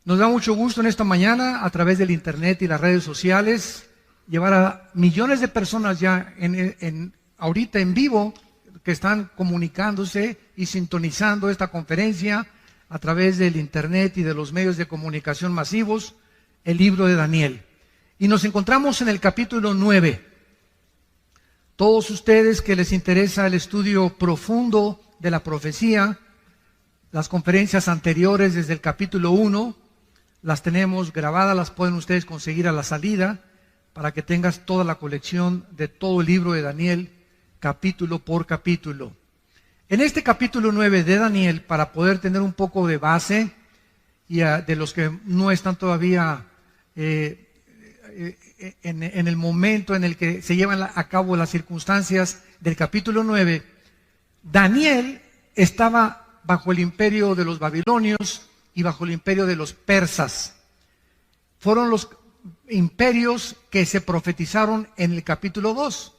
Nos da mucho gusto en esta mañana, a través del internet y las redes sociales, llevar a millones de personas ya ahorita en vivo, que están comunicándose y sintonizando esta conferencia a través del internet y de los medios de comunicación masivos, el libro de Daniel. Y nos encontramos en el capítulo 9. Todos ustedes que les interesa el estudio profundo de la profecía, las conferencias anteriores desde el capítulo 1, las tenemos grabadas, las pueden ustedes conseguir a la salida, para que tengas toda la colección de todo el libro de Daniel, capítulo por capítulo. En este capítulo 9 de Daniel, para poder tener un poco de base, y de los que no están todavía en el momento en el que se llevan a cabo las circunstancias del capítulo 9, Daniel estaba bajo el imperio de los babilonios y bajo el imperio de los persas. Fueron los imperios que se profetizaron en el capítulo 2.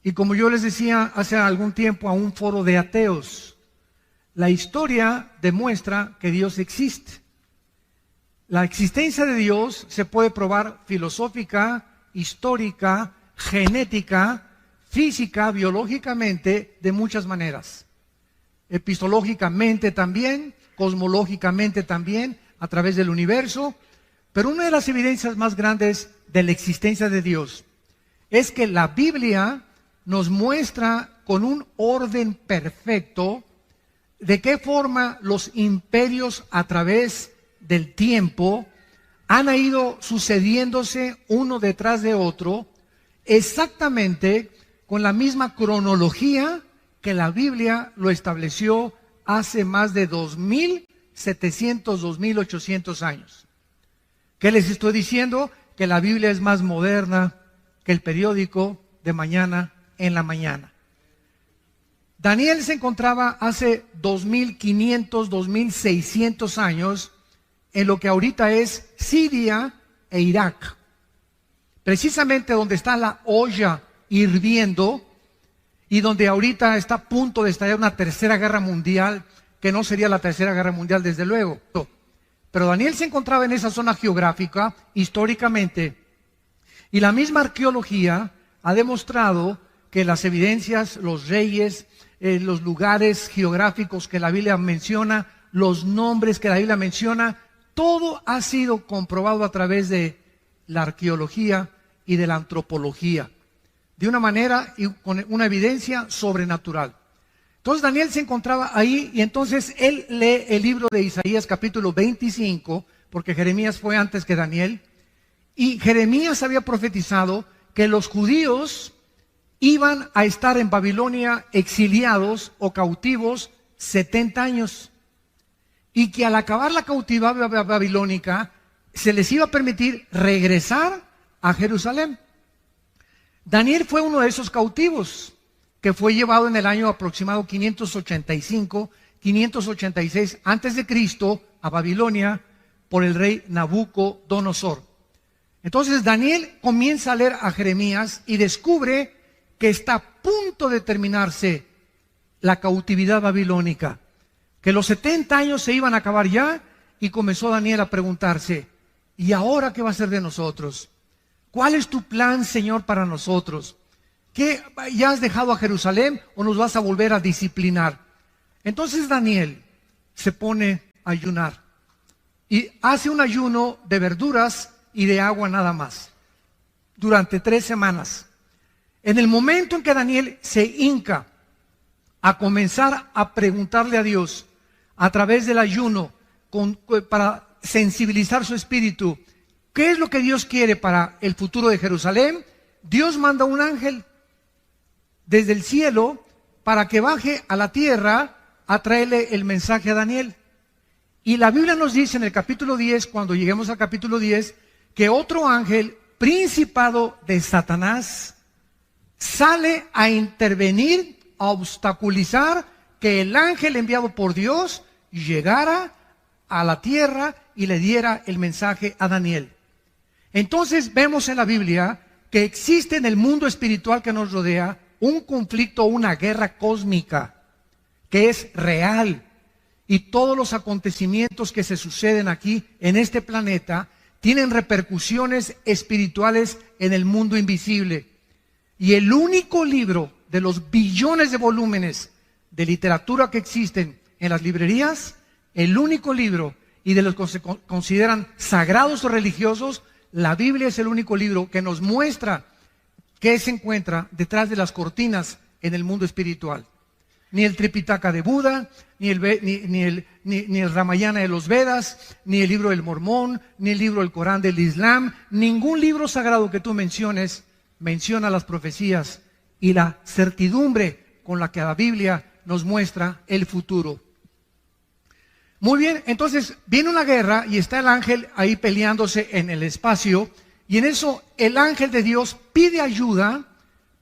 Y como yo les decía hace algún tiempo a un foro de ateos, la historia demuestra que Dios existe. La existencia de Dios se puede probar filosófica, histórica, genética, física, biológicamente, de muchas maneras. Epistológicamente también, cosmológicamente también, a través del universo. Pero una de las evidencias más grandes de la existencia de Dios es que la Biblia nos muestra con un orden perfecto de qué forma los imperios a través del tiempo han ido sucediéndose uno detrás de otro, exactamente con la misma cronología que la Biblia lo estableció hace más de 2.700, 2.800 años. ¿Qué les estoy diciendo? Que la Biblia es más moderna que el periódico de mañana en la mañana. Daniel se encontraba hace 2.500, 2.600 años en lo que ahorita es Siria e Irak. Precisamente donde está la olla hirviendo y donde ahorita está a punto de estallar una tercera guerra mundial, que no sería la tercera guerra mundial desde luego. Pero Daniel se encontraba en esa zona geográfica, históricamente, y la misma arqueología ha demostrado que las evidencias, los reyes, los lugares geográficos que la Biblia menciona, los nombres que la Biblia menciona, todo ha sido comprobado a través de la arqueología y de la antropología, de una manera y con una evidencia sobrenatural. Entonces Daniel se encontraba ahí y entonces él lee el libro de Isaías capítulo 25, porque Jeremías fue antes que Daniel, y Jeremías había profetizado que los judíos iban a estar en Babilonia exiliados o cautivos 70 años, y que al acabar la cautividad babilónica se les iba a permitir regresar a Jerusalén. Daniel fue uno de esos cautivos que fue llevado en el año aproximado 585, 586 antes de Cristo a Babilonia por el rey Nabucodonosor. Entonces Daniel comienza a leer a Jeremías y descubre que está a punto de terminarse la cautividad babilónica, que los 70 años se iban a acabar ya, y comenzó Daniel a preguntarse: ¿y ahora qué va a ser de nosotros? ¿Cuál es tu plan, Señor, para nosotros? ¿Qué, ya has dejado a Jerusalén o nos vas a volver a disciplinar? Entonces Daniel se pone a ayunar y hace un ayuno de verduras y de agua nada más durante 3 semanas. En el momento en que Daniel se hinca a comenzar a preguntarle a Dios a través del ayuno para sensibilizar su espíritu, ¿qué es lo que Dios quiere para el futuro de Jerusalén? Dios manda un ángel desde el cielo para que baje a la tierra a traerle el mensaje a Daniel. Y la Biblia nos dice en el capítulo 10, cuando lleguemos al capítulo 10, que otro ángel, principado de Satanás, sale a intervenir, a obstaculizar que el ángel enviado por Dios llegara a la tierra y le diera el mensaje a Daniel. Entonces vemos en la Biblia que existe en el mundo espiritual que nos rodea un conflicto, una guerra cósmica que es real y todos los acontecimientos que se suceden aquí en este planeta tienen repercusiones espirituales en el mundo invisible. Y el único libro de los billones de volúmenes de literatura que existen en las librerías, el único libro y de los que se consideran sagrados o religiosos, la Biblia es el único libro que nos muestra qué se encuentra detrás de las cortinas en el mundo espiritual. Ni el Tripitaka de Buda, ni el Ramayana de los Vedas, ni el libro del Mormón, ni el libro del Corán del Islam, ningún libro sagrado que tú menciones menciona las profecías y la certidumbre con la que la Biblia nos muestra el futuro. Muy bien, entonces viene una guerra y está el ángel ahí peleándose en el espacio, y en eso el ángel de Dios pide ayuda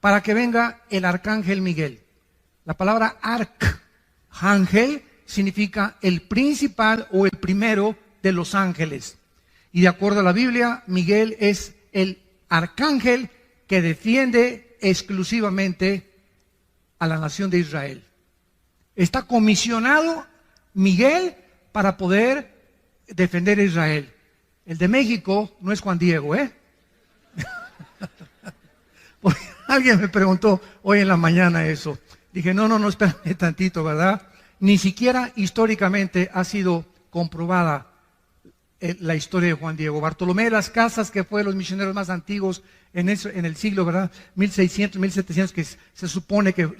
para que venga el arcángel Miguel. La palabra arcángel significa el principal o el primero de los ángeles. Y de acuerdo a la Biblia, Miguel es el arcángel que defiende exclusivamente a la nación de Israel. Está comisionado Miguel para poder defender a Israel. El de México no es Juan Diego, ¿eh? Porque alguien me preguntó hoy en la mañana eso. Dije, no, espérame tantito, ¿verdad? Ni siquiera históricamente ha sido comprobada la historia de Juan Diego. Bartolomé de las Casas, que fue de los misioneros más antiguos en el siglo, ¿verdad? 1600, 1700, que se supone que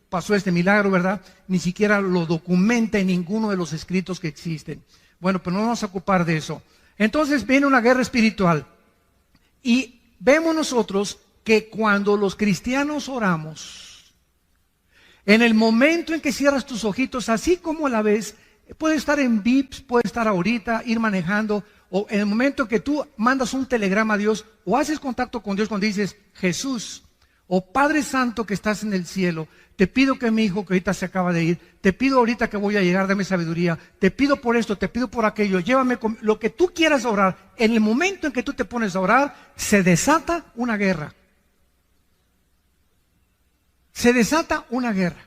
pasó este milagro, ¿verdad? Ni siquiera lo documenta en ninguno de los escritos que existen. Bueno, pero no vamos a ocupar de eso. Entonces viene una guerra espiritual. Y vemos nosotros que cuando los cristianos oramos, en el momento en que cierras tus ojitos, así como la ves, puede estar en VIPs, puede estar ahorita, ir manejando, o en el momento que tú mandas un telegrama a Dios, o haces contacto con Dios cuando dices, Jesús, o Padre Santo que estás en el cielo, te pido que mi hijo que ahorita se acaba de ir, te pido ahorita que voy a llegar, dame sabiduría, te pido por esto, te pido por aquello, llévame con lo que tú quieras orar. En el momento en que tú te pones a orar, se desata una guerra. Se desata una guerra.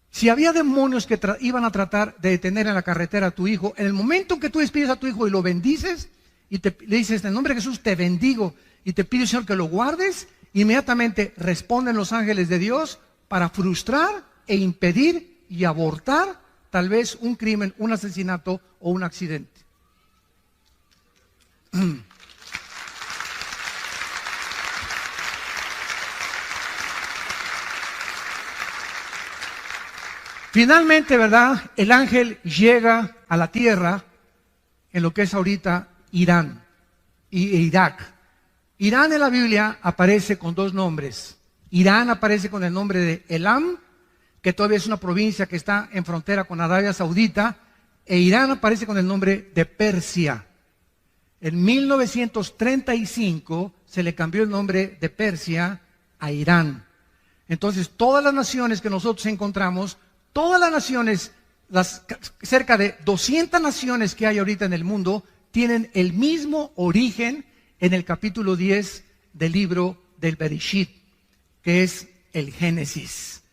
Si había demonios que iban a tratar de detener en la carretera a tu hijo, en el momento en que tú despides a tu hijo y lo bendices, y le dices, en el nombre de Jesús te bendigo, y te pido, Señor, que lo guardes, inmediatamente responden los ángeles de Dios para frustrar e impedir y abortar tal vez un crimen, un asesinato o un accidente. Finalmente, ¿verdad? El ángel llega a la tierra en lo que es ahorita Irán e Irak. Irán en la Biblia aparece con dos nombres. Irán aparece con el nombre de Elam, que todavía es una provincia que está en frontera con Arabia Saudita, e Irán aparece con el nombre de Persia. En 1935 se le cambió el nombre de Persia a Irán. Entonces, todas las naciones que nosotros encontramos, todas las naciones, cerca de 200 naciones que hay ahorita en el mundo, tienen el mismo origen en el capítulo 10 del libro del Bereshit, que es el Génesis.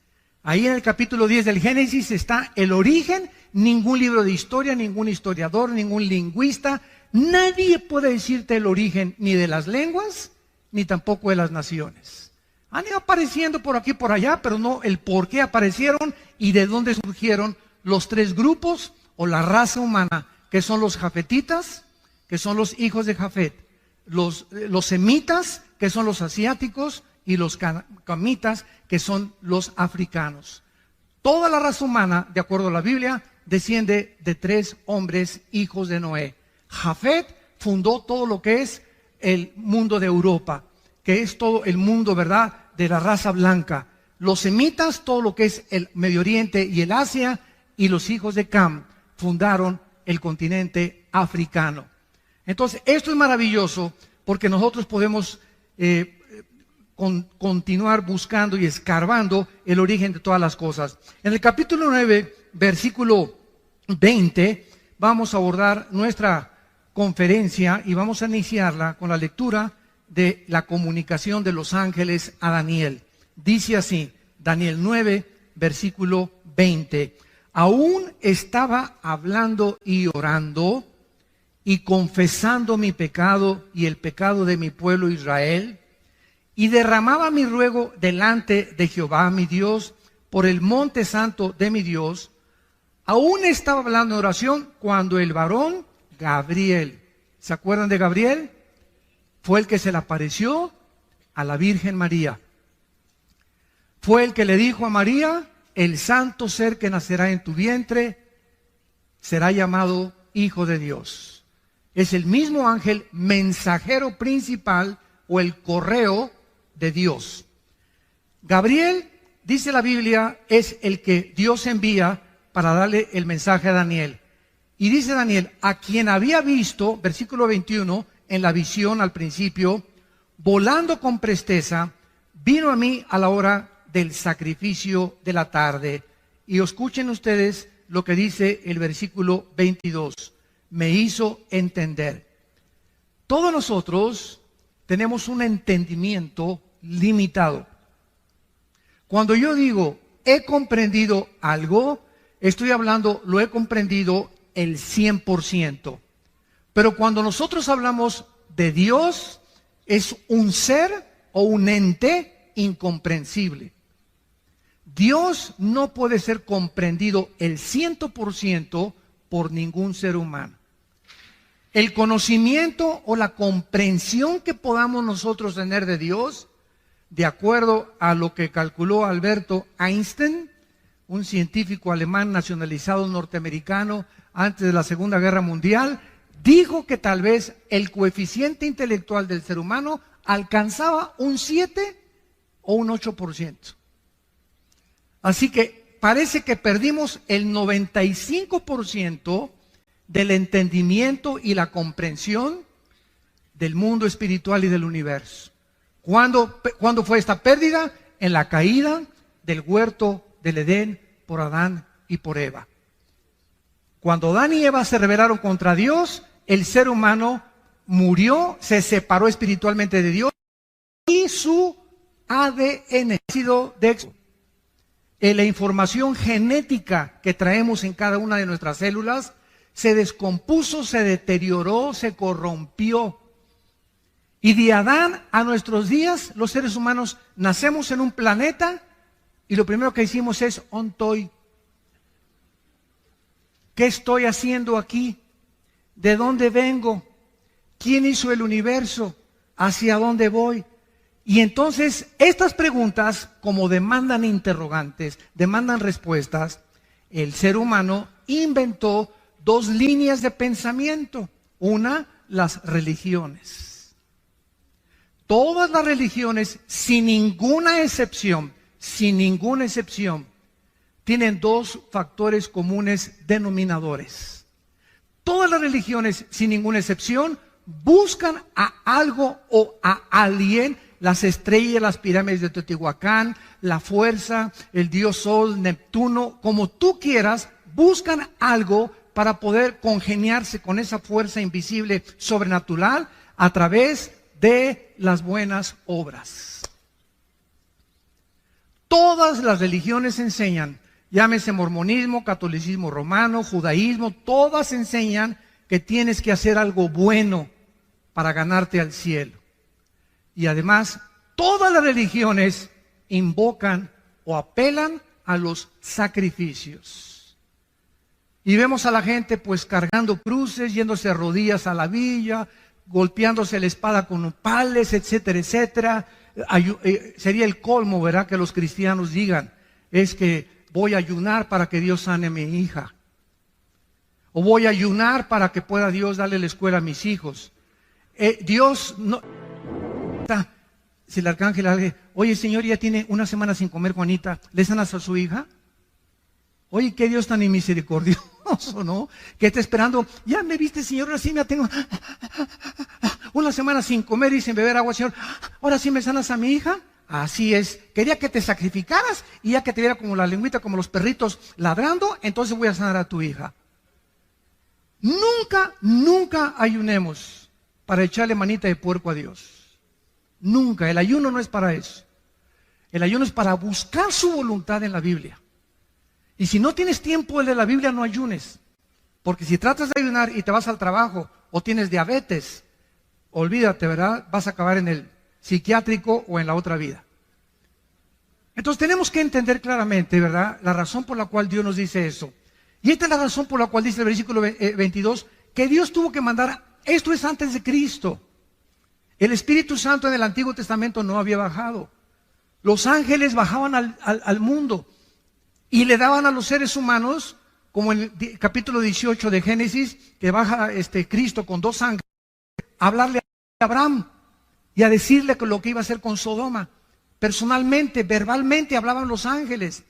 Ahí en el capítulo 10 del Génesis está el origen. Ningún libro de historia, ningún historiador, ningún lingüista, nadie puede decirte el origen ni de las lenguas, ni tampoco de las naciones. Han ido apareciendo por aquí y por allá, pero no el por qué aparecieron y de dónde surgieron los tres grupos o la raza humana, que son los jafetitas, que son los hijos de Jafet, los semitas, que son los asiáticos, y los camitas, que son los africanos. Toda la raza humana, de acuerdo a la Biblia, desciende de tres hombres, hijos de Noé. Jafet fundó todo lo que es el mundo de Europa, que es todo el mundo, ¿verdad?, de la raza blanca. Los semitas, todo lo que es el Medio Oriente y el Asia, y los hijos de Cam fundaron el continente africano. Entonces, esto es maravilloso porque nosotros podemos continuar buscando y escarbando el origen de todas las cosas. En el capítulo 9, versículo 20, vamos a abordar nuestra conferencia y vamos a iniciarla con la lectura de la comunicación de los ángeles a Daniel. Dice así, Daniel 9, versículo 20. aún estaba hablando y orando y confesando mi pecado y el pecado de mi pueblo Israel, y derramaba mi ruego delante de Jehová mi Dios por el monte santo de mi Dios, aún estaba hablando en oración cuando el varón Gabriel, ¿se acuerdan de Gabriel? Fue el que se le apareció a la Virgen María. Fue el que le dijo a María: el santo ser que nacerá en tu vientre será llamado Hijo de Dios. Es el mismo ángel mensajero principal o el correo de Dios. Gabriel, dice la Biblia, es el que Dios envía para darle el mensaje a Daniel. Y dice Daniel, a quien había visto, versículo 21, en la visión al principio, volando con presteza, vino a mí a la hora del sacrificio de la tarde. Y escuchen ustedes lo que dice el versículo 22. Me hizo entender. Todos nosotros tenemos un entendimiento limitado. Cuando yo digo he comprendido algo, estoy hablando, lo he comprendido el 100%. Pero cuando nosotros hablamos de Dios, es un ser o un ente incomprensible. Dios no puede ser comprendido el 100% por ningún ser humano. El conocimiento o la comprensión que podamos nosotros tener de Dios, de acuerdo a lo que calculó Alberto Einstein, un científico alemán nacionalizado norteamericano antes de la Segunda Guerra Mundial, dijo que tal vez el coeficiente intelectual del ser humano alcanzaba un 7 o un 8%. Así que parece que perdimos el 95% del entendimiento y la comprensión del mundo espiritual y del universo. ¿Cuándo fue esta pérdida? En la caída del huerto del Edén por Adán y por Eva. Cuando Adán y Eva se rebelaron contra Dios, el ser humano murió, se separó espiritualmente de Dios y su ADN, ácido de la información genética que traemos en cada una de nuestras células, se descompuso, se deterioró, se corrompió. Y de Adán a nuestros días, los seres humanos nacemos en un planeta y lo primero que hicimos es ontoy. ¿Qué estoy haciendo aquí? ¿De dónde vengo? ¿Quién hizo el universo? ¿Hacia dónde voy? Y entonces estas preguntas, como demandan interrogantes, demandan respuestas, el ser humano inventó dos líneas de pensamiento. Una, las religiones. Todas las religiones, sin ninguna excepción, tienen dos factores comunes denominadores. Todas las religiones, sin ninguna excepción, buscan a algo o a alguien, las estrellas, las pirámides de Teotihuacán, la fuerza, el dios Sol, Neptuno, como tú quieras, buscan algo para poder congeniarse con esa fuerza invisible sobrenatural a través de las buenas obras. Todas las religiones enseñan, llámese mormonismo, catolicismo romano, judaísmo, todas enseñan que tienes que hacer algo bueno para ganarte al cielo. Y además, todas las religiones invocan o apelan a los sacrificios. Y vemos a la gente pues cargando cruces, yéndose a rodillas a la villa, golpeándose la espada con pales, etcétera, etcétera. Sería el colmo, ¿verdad?, que los cristianos digan, es que voy a ayunar para que Dios sane a mi hija. O voy a ayunar para que pueda Dios darle la escuela a mis hijos. Dios no... Si el arcángel le dice, oye, Señor, ya tiene una semana sin comer, Juanita, ¿le sanas a su hija? Oye, qué Dios tan misericordioso, ¿no? Que está esperando, ya me viste, Señor, ahora sí me tengo una semana sin comer y sin beber agua, Señor, ahora sí me sanas a mi hija. Así es, quería que te sacrificaras y ya que te viera como la lengüita, como los perritos ladrando, entonces voy a sanar a tu hija. Nunca ayunemos para echarle manita de puerco a Dios. Nunca, el ayuno no es para eso. El ayuno es para buscar su voluntad en la Biblia. Y si no tienes tiempo de la Biblia, no ayunes. Porque si tratas de ayunar y te vas al trabajo o tienes diabetes, olvídate, ¿verdad? Vas a acabar en el psiquiátrico o en la otra vida. Entonces tenemos que entender claramente, ¿verdad?, la razón por la cual Dios nos dice eso. Y esta es la razón por la cual dice el versículo 22, que Dios tuvo que mandar, esto es antes de Cristo. El Espíritu Santo en el Antiguo Testamento no había bajado. Los ángeles bajaban al mundo y le daban a los seres humanos, como en el capítulo 18 de Génesis, que baja Cristo con 2 ángeles, a hablarle a Abraham y a decirle lo que iba a hacer con Sodoma. Personalmente, verbalmente hablaban los ángeles.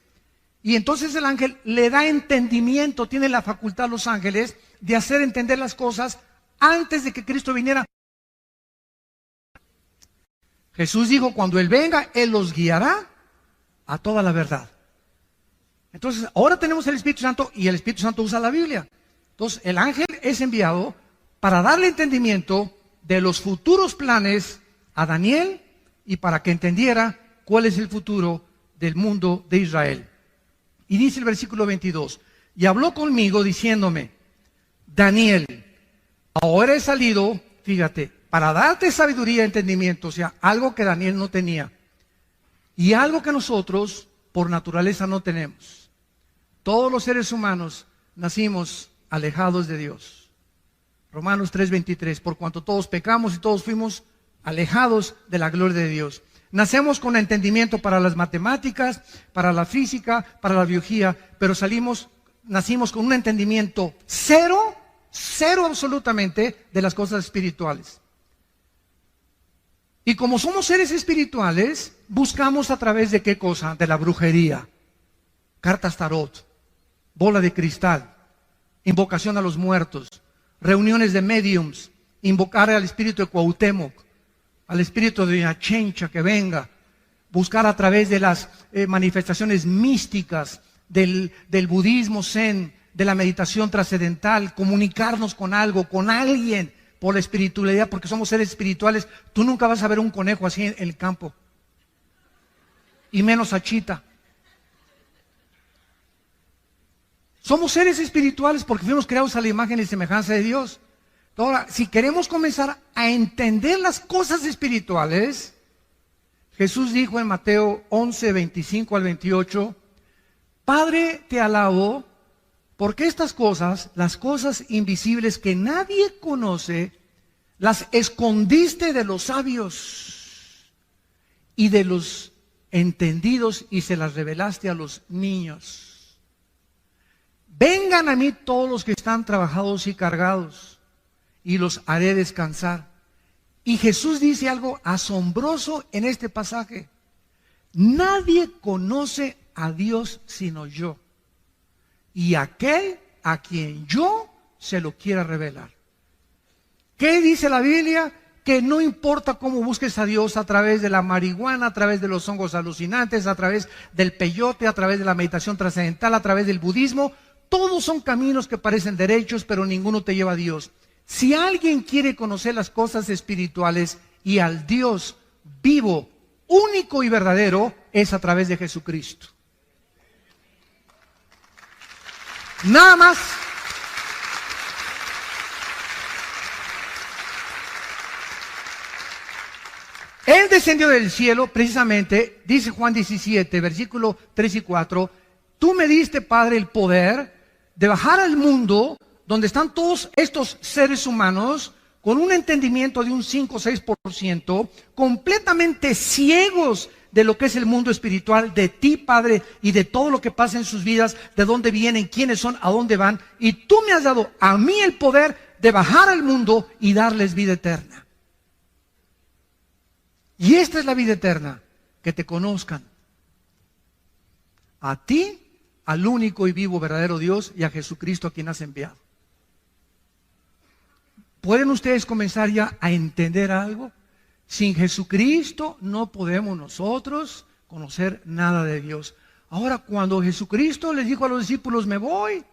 Y entonces el ángel le da entendimiento, tiene la facultad los ángeles de hacer entender las cosas antes de que Cristo viniera. Jesús dijo, cuando Él venga, Él los guiará a toda la verdad. Entonces, ahora tenemos el Espíritu Santo y el Espíritu Santo usa la Biblia. Entonces, el ángel es enviado para darle entendimiento de los futuros planes a Daniel y para que entendiera cuál es el futuro del mundo de Israel. Y dice el versículo 22, y habló conmigo diciéndome, Daniel, ahora he salido, fíjate, para darte sabiduría y entendimiento, o sea, algo que Daniel no tenía, y algo que nosotros por naturaleza no tenemos. Todos los seres humanos nacimos alejados de Dios. Romanos 3:23, por cuanto todos pecamos y todos fuimos alejados de la gloria de Dios. Nacemos con entendimiento para las matemáticas, para la física, para la biología, pero nacimos con un entendimiento cero absolutamente de las cosas espirituales. Y como somos seres espirituales, buscamos a través de qué cosa? De la brujería, cartas tarot, bola de cristal, invocación a los muertos, reuniones de mediums, invocar al espíritu de Cuauhtémoc, al espíritu de Achencha que venga, buscar a través de las manifestaciones místicas del budismo zen, de la meditación trascendental, comunicarnos con algo, con alguien, por la espiritualidad, porque somos seres espirituales. Tú nunca vas a ver un conejo así en el campo, y menos a Chita. Somos seres espirituales porque fuimos creados a la imagen y semejanza de Dios. Ahora, si queremos comenzar a entender las cosas espirituales, Jesús dijo en Mateo 11, 25 al 28, Padre, te alabo, porque estas cosas, las cosas invisibles que nadie conoce, las escondiste de los sabios y de los entendidos y se las revelaste a los niños. Vengan a mí todos los que están trabajados y cargados, y los haré descansar. Y Jesús dice algo asombroso en este pasaje. Nadie conoce a Dios sino yo, y aquel a quien yo se lo quiera revelar. ¿Qué dice la Biblia? Que no importa cómo busques a Dios, a través de la marihuana, a través de los hongos alucinantes, a través del peyote, a través de la meditación trascendental, a través del budismo, todos son caminos que parecen derechos, pero ninguno te lleva a Dios. Si alguien quiere conocer las cosas espirituales y al Dios vivo, único y verdadero, es a través de Jesucristo. Nada más. Él descendió del cielo, precisamente, dice Juan 17, versículo 3 y 4, tú me diste, Padre, el poder de bajar al mundo donde están todos estos seres humanos con un entendimiento de un 5 o 6%, completamente ciegos de lo que es el mundo espiritual, de ti, Padre, y de todo lo que pasa en sus vidas, de dónde vienen, quiénes son, a dónde van. Y tú me has dado a mí el poder de bajar al mundo y darles vida eterna. Y esta es la vida eterna, que te conozcan. A ti, al único y vivo verdadero Dios, y a Jesucristo a quien has enviado. ¿Pueden ustedes comenzar ya a entender algo? Sin Jesucristo no podemos nosotros conocer nada de Dios. Ahora, cuando Jesucristo les dijo a los discípulos, me voy,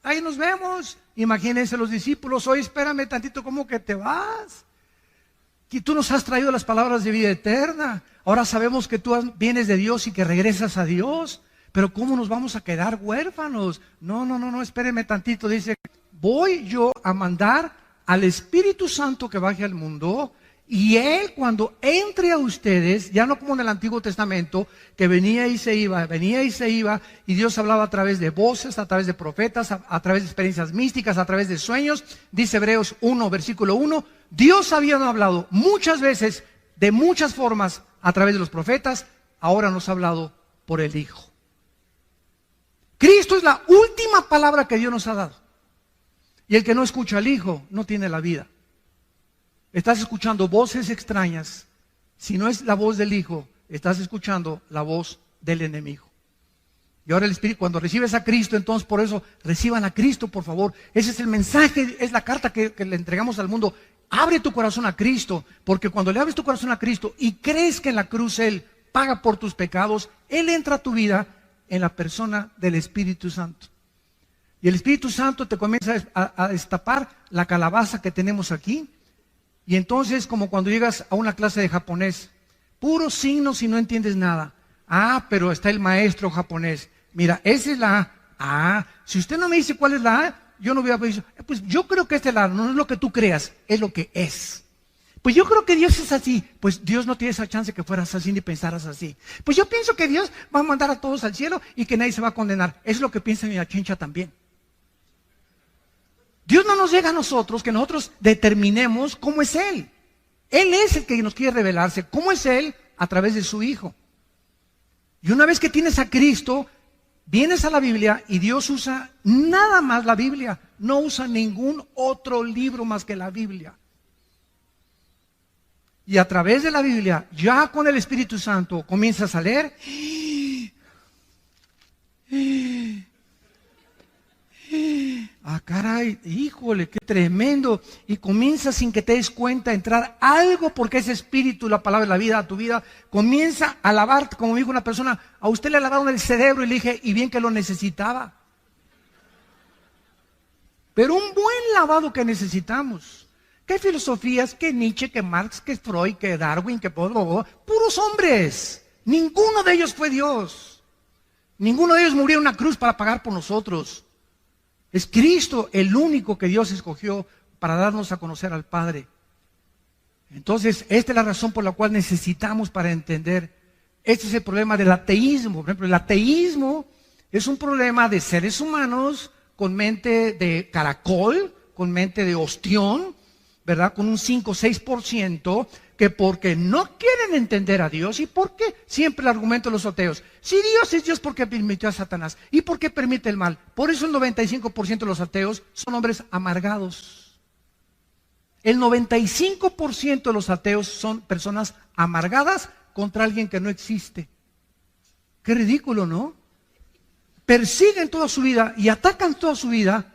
ahí nos vemos. Imagínense los discípulos, oye, espérame tantito, ¿cómo que te vas? Que tú nos has traído las palabras de vida eterna. Ahora sabemos que tú vienes de Dios y que regresas a Dios. pero ¿cómo nos vamos a quedar huérfanos? No, espérenme tantito. Dice, voy yo a mandar al Espíritu Santo que baje al mundo, y Él cuando entre a ustedes, ya no como en el Antiguo Testamento, que venía y se iba, y Dios hablaba a través de voces, a través de profetas, a través de experiencias místicas, a través de sueños. Dice Hebreos 1, versículo 1, Dios había hablado muchas veces, de muchas formas, a través de los profetas, ahora nos ha hablado por el Hijo. Cristo es la última palabra que Dios nos ha dado. Y el que no escucha al Hijo no tiene la vida. Estás escuchando voces extrañas. Si no es la voz del Hijo, estás escuchando la voz del enemigo. Y ahora el Espíritu, cuando recibes a Cristo, entonces por eso reciban a Cristo, por favor. Ese es el mensaje, es la carta que le entregamos al mundo. Abre tu corazón a Cristo, porque cuando le abres tu corazón a Cristo y crees que en la cruz Él paga por tus pecados, Él entra a tu vida en la persona del Espíritu Santo. Y el Espíritu Santo te comienza a destapar la calabaza que tenemos aquí. Y entonces, como cuando llegas a una clase de japonés, puros signos y no entiendes nada. Ah, pero está el maestro japonés. Mira, esa es la A. Ah, si usted no me dice cuál es la A, yo no voy a decir, pues yo creo que esta es la A. No es lo que tú creas, es lo que es. Pues yo creo que Dios es así. Pues Dios no tiene esa chance que fueras así ni pensaras así. Pues yo pienso que Dios va a mandar a todos al cielo y que nadie se va a condenar. Es lo que piensa mi chincha también. Dios no nos llega a nosotros que nosotros determinemos cómo es Él. Él es el que nos quiere revelarse. ¿Cómo es Él? A través de su Hijo. Y una vez que tienes a Cristo, vienes a la Biblia y Dios usa nada más la Biblia. No usa ningún otro libro más que la Biblia. Y a través de la Biblia, ya con el Espíritu Santo, comienzas a leer. Ah, caray, híjole, qué tremendo. Y comienza sin que te des cuenta a entrar algo, porque ese espíritu, la palabra de la vida, a tu vida, comienza a lavarte. Como dijo una persona, a usted le lavaron el cerebro, y le dije, y bien que lo necesitaba. Pero un buen lavado que necesitamos. ¿Qué filosofías? ¿Qué Nietzsche? ¿Qué Marx? ¿Qué Freud? ¿Qué Darwin? ¿Qué puros hombres? Ninguno de ellos fue Dios. Ninguno de ellos murió en una cruz para pagar por nosotros. Es Cristo el único que Dios escogió para darnos a conocer al Padre. Entonces, esta es la razón por la cual necesitamos para entender. Este es el problema del ateísmo. Por ejemplo, el ateísmo es un problema de seres humanos con mente de caracol, con mente de ostión, ¿verdad? Con un 5 o 6%, que porque no quieren entender a Dios. ¿Y por qué? Siempre el argumento de los ateos. Si Dios es Dios, ¿por qué permitió a Satanás? ¿Y por qué permite el mal? Por eso el 95% de los ateos son hombres amargados. El 95% de los ateos son personas amargadas contra alguien que no existe. Qué ridículo, ¿no? Persiguen toda su vida y atacan toda su vida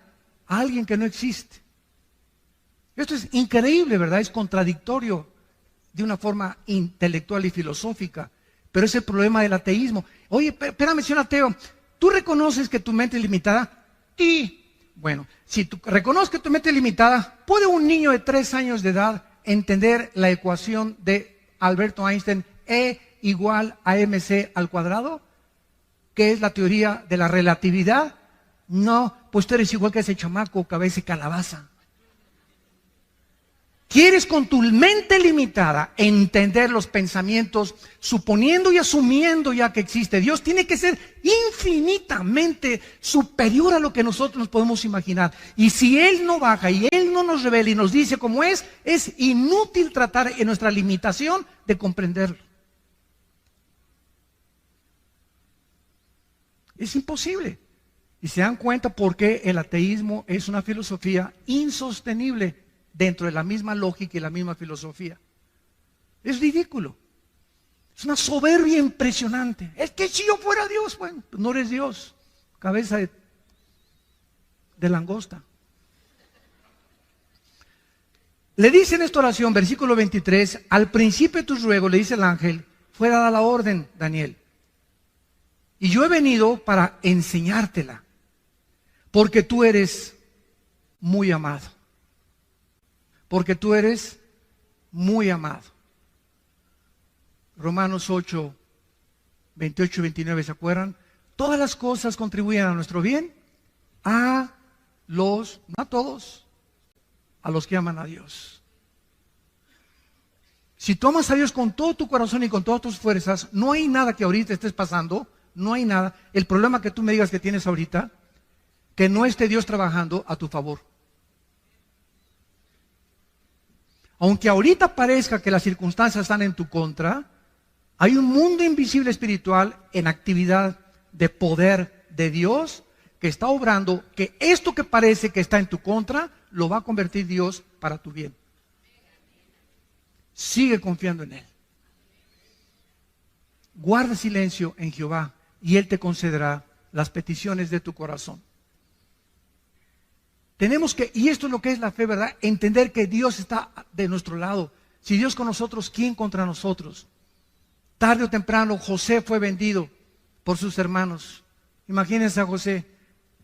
a alguien que no existe. Esto es increíble, ¿verdad? Es contradictorio de una forma intelectual y filosófica, pero es el problema del ateísmo. Oye, espérame, señor ateo, ¿tú reconoces que tu mente es limitada? Sí. Bueno, si tú reconoces que tu mente es limitada, ¿puede un niño de 3 años de edad entender la ecuación de Alberto Einstein, E igual a mc al cuadrado? ¿Qué es la teoría de la relatividad? No, pues tú eres igual que ese chamaco, cabeza de calabaza. ¿Quieres con tu mente limitada entender los pensamientos, suponiendo y asumiendo ya que existe Dios? Tiene que ser infinitamente superior a lo que nosotros nos podemos imaginar. Y si Él no baja y Él no nos revela y nos dice cómo es inútil tratar en nuestra limitación de comprenderlo. Es imposible. Y se dan cuenta por qué el ateísmo es una filosofía insostenible dentro de la misma lógica y la misma filosofía. Es ridículo. Es una soberbia impresionante. Es que si yo fuera Dios, bueno, pues no eres Dios. Cabeza de langosta. Le dice en esta oración, versículo 23, al principio de tus ruegos, le dice el ángel, fue dada la orden, Daniel. Y yo he venido para enseñártela, porque tú eres muy amado. Porque tú eres muy amado. Romanos 8, 28 y 29, ¿se acuerdan? todas las cosas contribuyen a nuestro bien, a los, no a todos, a los que aman a Dios. Si tú amas a Dios con todo tu corazón y con todas tus fuerzas, no hay nada que ahorita estés pasando, no hay nada. El problema que tú me digas que tienes ahorita, que no esté Dios trabajando a tu favor. Aunque ahorita parezca que las circunstancias están en tu contra, hay un mundo invisible espiritual en actividad de poder de Dios que está obrando, que esto que parece que está en tu contra, lo va a convertir Dios para tu bien. Sigue confiando en Él. Guarda silencio en Jehová y Él te concederá las peticiones de tu corazón. Tenemos que, y esto es lo que es la fe, ¿verdad? Entender que Dios está de nuestro lado. Si Dios con nosotros, ¿quién contra nosotros? Tarde o temprano José fue vendido por sus hermanos. Imagínense a José.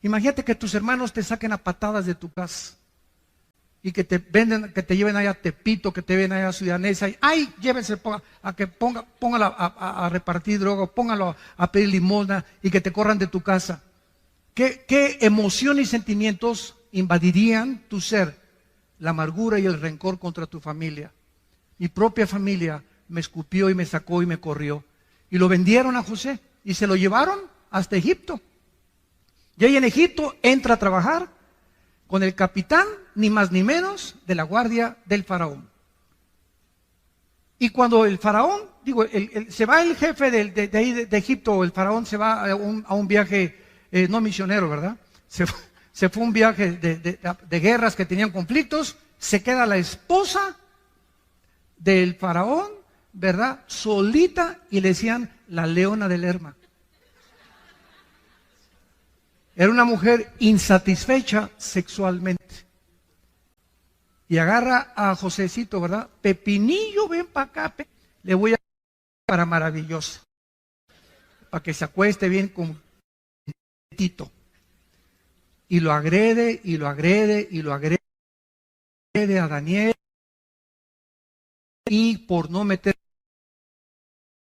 Imagínate que tus hermanos te saquen a patadas de tu casa y que te venden, que te lleven allá a Tepito, que te lleven allá a Ciudad Neza, y ¡ay! Llévense a que póngalo a repartir droga, póngalo a pedir limosna y que te corran de tu casa. ¿Qué emoción y sentimientos invadirían tu ser? La amargura y el rencor contra tu familia. Mi propia familia me escupió y me sacó y me corrió. Y lo vendieron a José y se lo llevaron hasta Egipto. Y ahí en Egipto entra a trabajar con el capitán, ni más ni menos, de la guardia del faraón. Y cuando el faraón, se va el jefe de ahí de Egipto, el faraón se va a un viaje, no misionero, ¿verdad? Se fue a un viaje de guerras que tenían conflictos, se queda la esposa del faraón, ¿verdad? Solita, y le decían la leona del Lerma. Era una mujer insatisfecha sexualmente. Y agarra a Josecito, ¿verdad? Pepinillo, ven para acá. Le voy a para maravillosa. Para que se acueste bien con Tito. Y lo agrede, y lo agrede, y lo agrede a Daniel. Y por no meter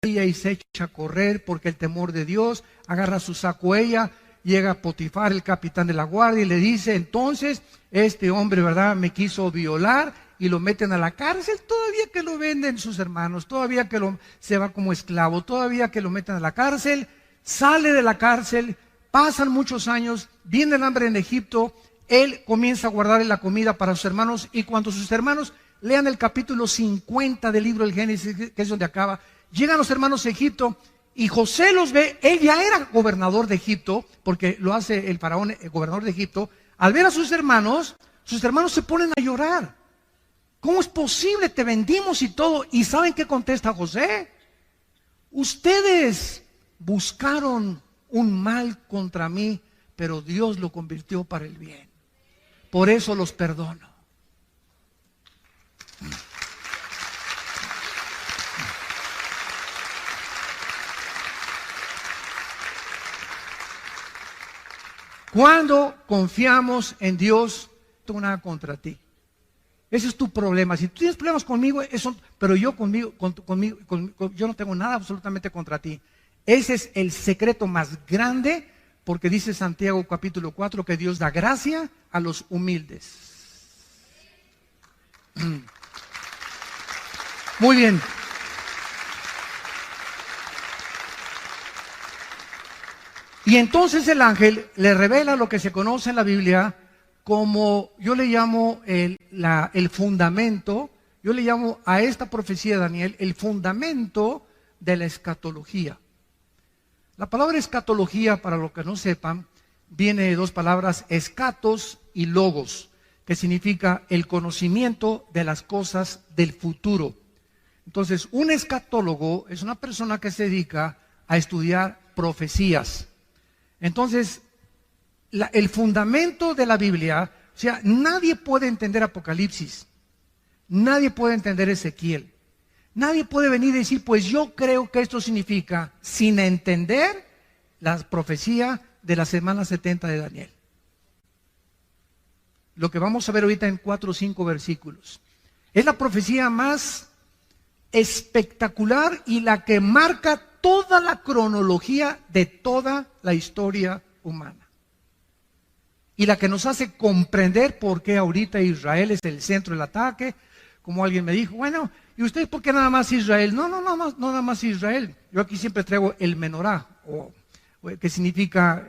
y se echa a correr porque el temor de Dios, agarra su saco ella. Llega Potifar, el capitán de la guardia, y le dice, entonces, este hombre, ¿verdad?, me quiso violar, y lo meten a la cárcel, todavía que lo venden sus hermanos, todavía que se va como esclavo, todavía que lo meten a la cárcel, sale de la cárcel, pasan muchos años, viene el hambre en Egipto, él comienza a guardar la comida para sus hermanos, y cuando sus hermanos lean el capítulo 50 del libro del Génesis, que es donde acaba, llegan los hermanos a Egipto, y José los ve. Él ya era gobernador de Egipto, porque lo hace el faraón, el gobernador de Egipto. Al ver a sus hermanos se ponen a llorar. ¿Cómo es posible? Te vendimos y todo. ¿Y saben qué contesta José? Ustedes buscaron un mal contra mí, pero Dios lo convirtió para el bien. Por eso los perdono. Cuando confiamos en Dios, no tengo nada contra ti. Ese es tu problema. Si tú tienes problemas conmigo, pero yo yo no tengo nada absolutamente contra ti. Ese es el secreto más grande, porque dice Santiago capítulo 4 que Dios da gracia a los humildes. Muy bien. Y entonces el ángel le revela lo que se conoce en la Biblia como, yo le llamo el fundamento, yo le llamo a esta profecía de Daniel el fundamento de la escatología. La palabra escatología, para los que no sepan, viene de dos palabras, escatos y logos, que significa el conocimiento de las cosas del futuro. Entonces, un escatólogo es una persona que se dedica a estudiar profecías. Entonces, el fundamento de la Biblia, o sea, nadie puede entender Apocalipsis, nadie puede entender Ezequiel, nadie puede venir y decir, pues yo creo que esto significa, sin entender la profecía de la semana 70 de Daniel. Lo que vamos a ver ahorita en 4 o 5 versículos. Es la profecía más espectacular y la que marca toda la cronología de toda la historia humana. Y la que nos hace comprender por qué ahorita Israel es el centro del ataque. Como alguien me dijo, bueno, ¿y usted por qué nada más Israel? No, nada más Israel. Yo aquí siempre traigo el menorá, que significa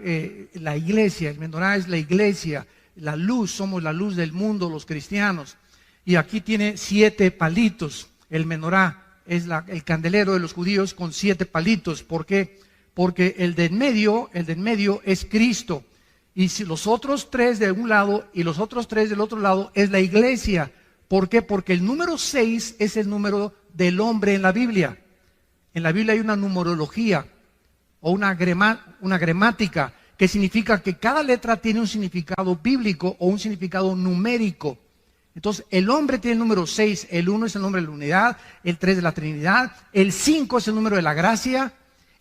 la iglesia. El menorá es la iglesia, la luz, somos la luz del mundo, los cristianos. Y aquí tiene 7 palitos. El menorá es el candelero de los judíos con 7 palitos. ¿Por qué? Porque el de en medio es Cristo. Y si los otros 3 de un lado y los otros 3 del otro lado es la iglesia. ¿Por qué? Porque el número 6 es el número del hombre en la Biblia. En la Biblia hay una numerología o una gramática que significa que cada letra tiene un significado bíblico o un significado numérico. Entonces, el hombre tiene el número 6, el 1 es el número de la unidad, el 3 de la Trinidad, el 5 es el número de la gracia,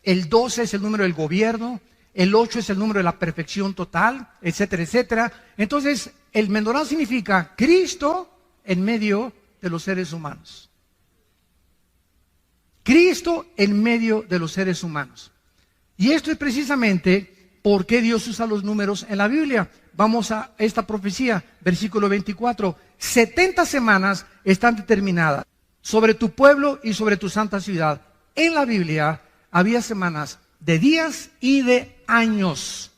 el 12 es el número del gobierno, el 8 es el número de la perfección total, etcétera, etcétera. Entonces, el menorá significa Cristo en medio de los seres humanos. Cristo en medio de los seres humanos. Y esto es precisamente por qué Dios usa los números en la Biblia. Vamos a esta profecía, versículo 24. 70 semanas están determinadas sobre tu pueblo y sobre tu santa ciudad. En la Biblia había semanas de días y de años.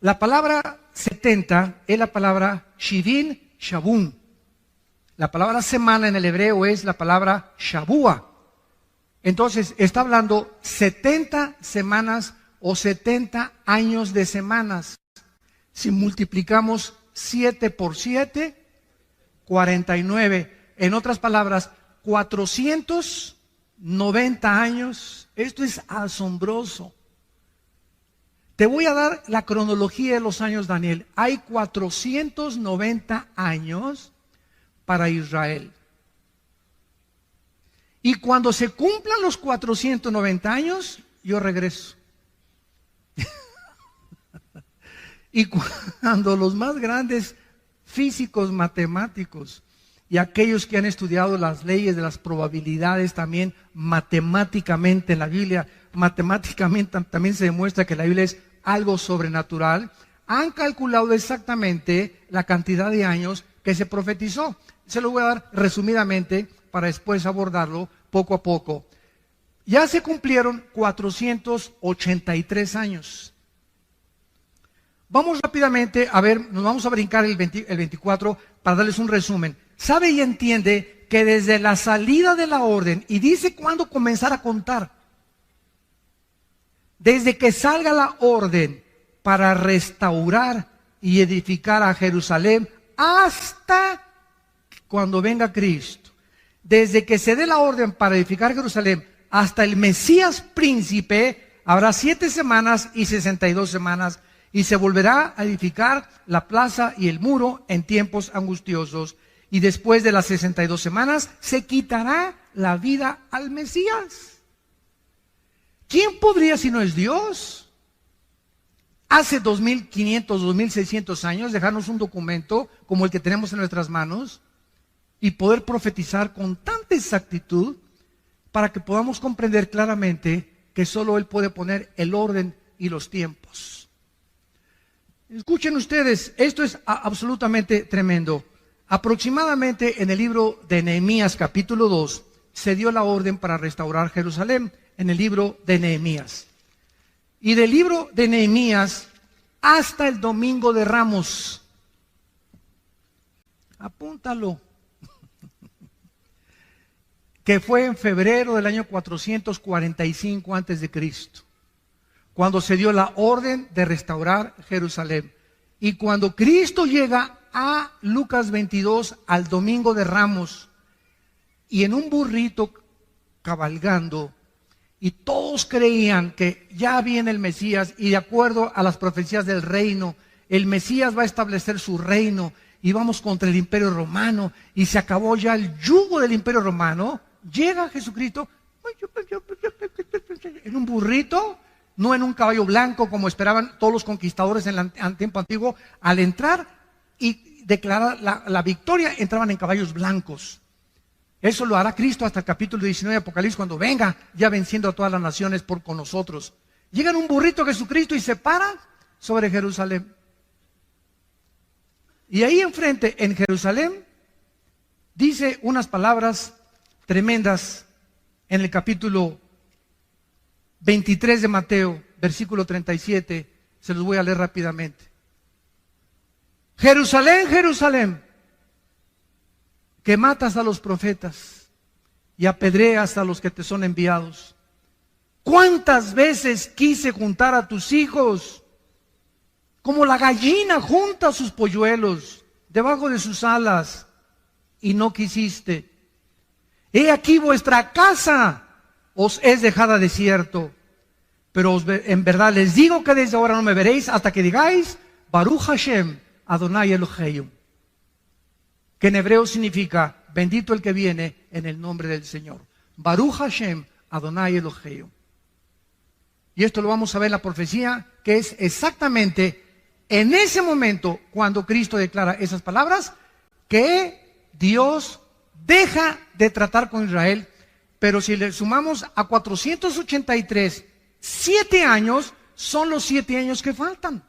La palabra 70 es la palabra Shivin Shabun. La palabra semana en el hebreo es la palabra Shabua. Entonces está hablando 70 semanas o 70 años de semanas. Si multiplicamos 7 por 7, 49. En otras palabras, 490 años. Esto es asombroso. Te voy a dar la cronología de los años, Daniel. Hay 490 años para Israel. Y cuando se cumplan los 490 años, yo regreso. Y cuando los más grandes físicos, matemáticos y aquellos que han estudiado las leyes de las probabilidades también matemáticamente en la Biblia, matemáticamente también se demuestra que la Biblia es algo sobrenatural, han calculado exactamente la cantidad de años que se profetizó. Se lo voy a dar resumidamente para después abordarlo poco a poco. Ya se cumplieron 483 años. Vamos rápidamente a ver, nos vamos a brincar el 24 para darles un resumen. Sabe y entiende que desde la salida de la orden, y dice cuándo comenzar a contar, desde que salga la orden para restaurar y edificar a Jerusalén hasta cuando venga Cristo, desde que se dé la orden para edificar Jerusalén hasta el Mesías príncipe, habrá 7 semanas y 62 semanas, y se volverá a edificar la plaza y el muro en tiempos angustiosos. Y después de las 62 semanas se quitará la vida al Mesías. ¿Quién podría si no es Dios? Hace 2500, 2600 años dejarnos un documento como el que tenemos en nuestras manos y poder profetizar con tanta exactitud para que podamos comprender claramente que solo Él puede poner el orden y los tiempos. Escuchen ustedes, esto es absolutamente tremendo. Aproximadamente en el libro de Nehemías capítulo 2 se dio la orden para restaurar Jerusalén, en el libro de Nehemías. Y del libro de Nehemías hasta el domingo de Ramos. Apúntalo. Que fue en febrero del año 445 antes de Cristo. Cuando se dio la orden de restaurar Jerusalén. Y cuando Cristo llega a Lucas 22, al domingo de Ramos, y en un burrito cabalgando, y todos creían que ya viene el Mesías, y de acuerdo a las profecías del reino, el Mesías va a establecer su reino, y vamos contra el Imperio Romano, y se acabó ya el yugo del Imperio Romano. Llega Jesucristo en un burrito, no en un caballo blanco como esperaban todos los conquistadores en el tiempo antiguo. Al entrar y declarar la victoria, entraban en caballos blancos. Eso lo hará Cristo hasta el capítulo 19 de Apocalipsis, cuando venga ya venciendo a todas las naciones con nosotros. Llega en un burrito Jesucristo y se para sobre Jerusalén. Y ahí enfrente, en Jerusalén, dice unas palabras tremendas en el capítulo 23 de Mateo, versículo 37. Se los voy a leer rápidamente. Jerusalén, Jerusalén, que matas a los profetas y apedreas a los que te son enviados. ¿Cuántas veces quise juntar a tus hijos, como la gallina junta sus polluelos debajo de sus alas, y no quisiste? He aquí vuestra casa os es dejada desierto. Pero en verdad les digo que desde ahora no me veréis hasta que digáis, Baruch Hashem, Adonai Eloheinu. Que en hebreo significa, bendito el que viene en el nombre del Señor. Baruch Hashem, Adonai Eloheinu. Y esto lo vamos a ver en la profecía, que es exactamente en ese momento cuando Cristo declara esas palabras, que Dios deja de tratar con Israel. Pero si le sumamos a 483, 7 años son los 7 años que faltan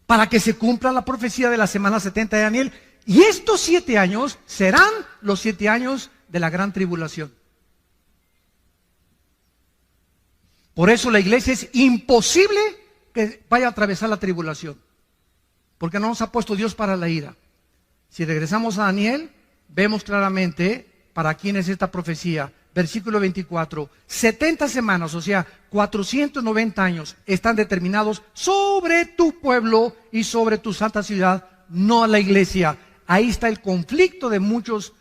para que se cumpla la profecía de la semana 70 de Daniel. Y estos 7 años serán los 7 años de la gran tribulación. Por eso la iglesia es imposible que vaya a atravesar la tribulación, porque no nos ha puesto Dios para la ira. Si regresamos a Daniel, vemos claramente para quién es esta profecía. Versículo 24, 70 semanas, o sea, 490 años, están determinados sobre tu pueblo y sobre tu santa ciudad, no a la iglesia. Ahí está el conflicto de muchas